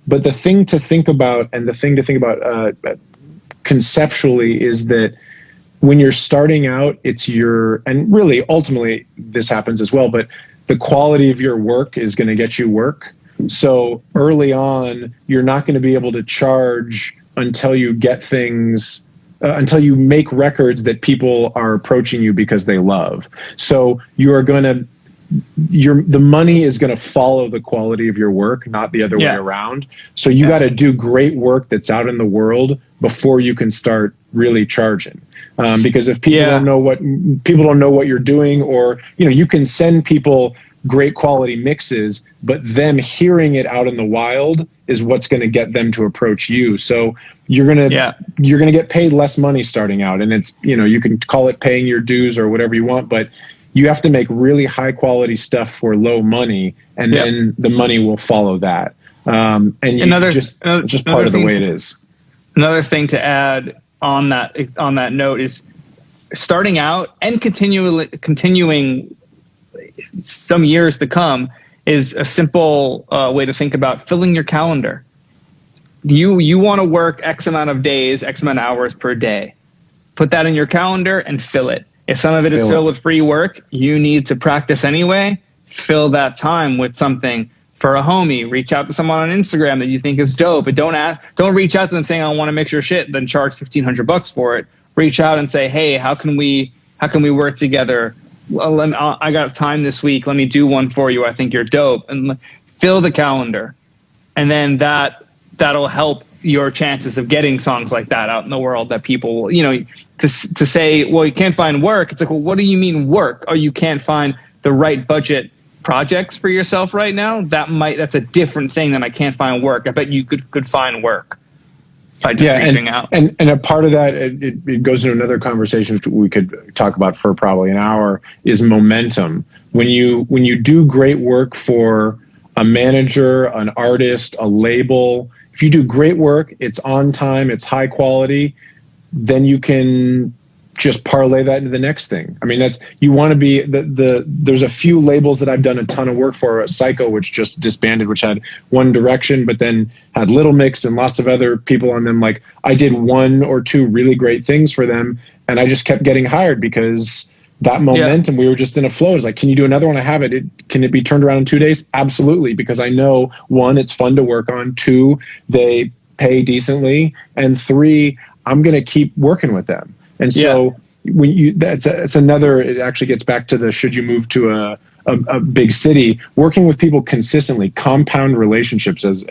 But the thing to think about, and the thing to think about conceptually, is that when you're starting out, and really ultimately this happens as well, but the quality of your work is going to get you work. So early on, you're not going to be able to charge until you get things, until you make records that people are approaching you because they love. So the money is going to follow the quality of your work, not the other way around. So you got to do great work that's out in the world before you can start really charging. Because if people don't know what you're doing, or, you can send people great quality mixes, but them hearing it out in the wild is what's going to get them to approach you. So you're going to get paid less money starting out, and it's, you can call it paying your dues or whatever you want, but you have to make really high quality stuff for low money, and then the money will follow that. And just part of the way it is. Another thing to add on that note is starting out and continuing some years to come is a simple way to think about filling your calendar. You want to work X amount of days, X amount of hours per day. Put that in your calendar and fill it. If some of it is filled with free work, you need to practice anyway. Fill that time with something for a homie. Reach out to someone on Instagram that you think is dope, but don't reach out to them saying, I want to mix your shit, then charge $1,500 for it. Reach out and say, hey, how can we work together? Well, I got time this week. Let me do one for you. I think you're dope. And fill the calendar. And then that'll help your chances of getting songs like that out in the world, that people will, to say, well, you can't find work. It's like, well, what do you mean work? Oh, you can't find the right budget projects for yourself right now? That's a different thing than I can't find work. I bet you could find work by just reaching out. And a part of that, it goes into another conversation which we could talk about for probably an hour, is momentum. When you do great work for a manager, an artist, a label, if you do great work, it's on time, it's high quality, then you can just parlay that into the next thing. I mean, you want to be there's a few labels that I've done a ton of work for. Psycho, which just disbanded, which had One Direction, but then had Little Mix and lots of other people on them. Like, I did 1 or 2 really great things for them, and I just kept getting hired because that momentum, we were just in a flow. It's like, can you do another one? I have it. Can it be turned around in 2 days? Absolutely, because I know, 1, it's fun to work on. 2, they pay decently, and 3, I'm going to keep working with them. And so that's another, it actually gets back to the, should you move to a big city, working with people consistently, compound relationships, as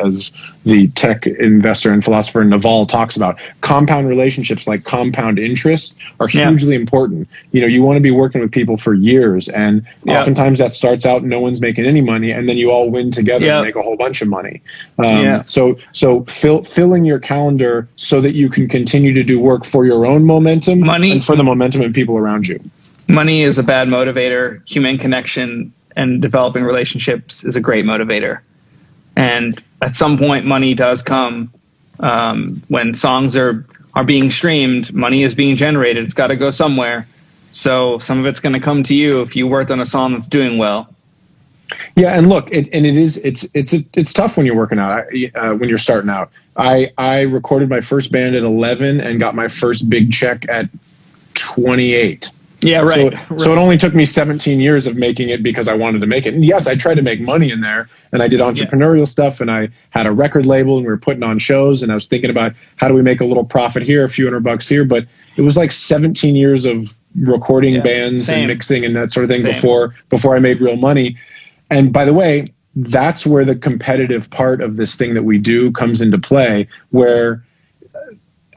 the tech investor and philosopher Naval talks about. Compound relationships, like compound interest, are hugely important. You want to be working with people for years, and oftentimes that starts out no one's making any money, and then you all win together and make a whole bunch of money. So filling your calendar so that you can continue to do work for your own momentum and for the momentum of people around you. Money is a bad motivator. Human connection and developing relationships is a great motivator. And at some point, money does come. When songs are being streamed, money is being generated. It's got to go somewhere. So some of it's going to come to you if you worked on a song that's doing well. Yeah, and look, it's tough when you're working out, when you're starting out. I recorded my first band at 11 and got my first big check at 28. Yeah, right. So it only took me 17 years of making it because I wanted to make it. And yes, I tried to make money in there, and I did entrepreneurial stuff, and I had a record label, and we were putting on shows, and I was thinking about how do we make a little profit here, a few $100 here. But it was like 17 years of recording bands and mixing and that sort of thing before I made real money. And by the way, that's where the competitive part of this thing that we do comes into play, where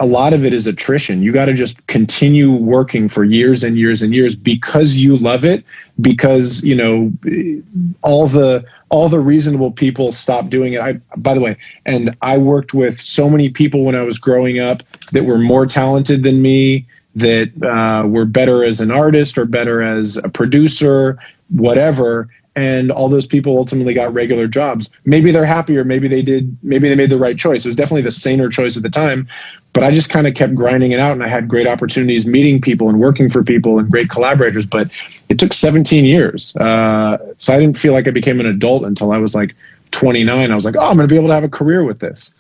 a lot of it is attrition. You got to just continue working for years and years and years because you love it, because, all the reasonable people stop doing it. By the way, and I worked with so many people when I was growing up that were more talented than me, that were better as an artist or better as a producer, whatever. And all those people ultimately got regular jobs. Maybe they're happier. Maybe they made the right choice. It was definitely the saner choice at the time. But I just kind of kept grinding it out, and I had great opportunities meeting people and working for people and great collaborators. But it took 17 years. So I didn't feel like I became an adult until I was like 29, I was like, oh, I'm going to be able to have a career with this.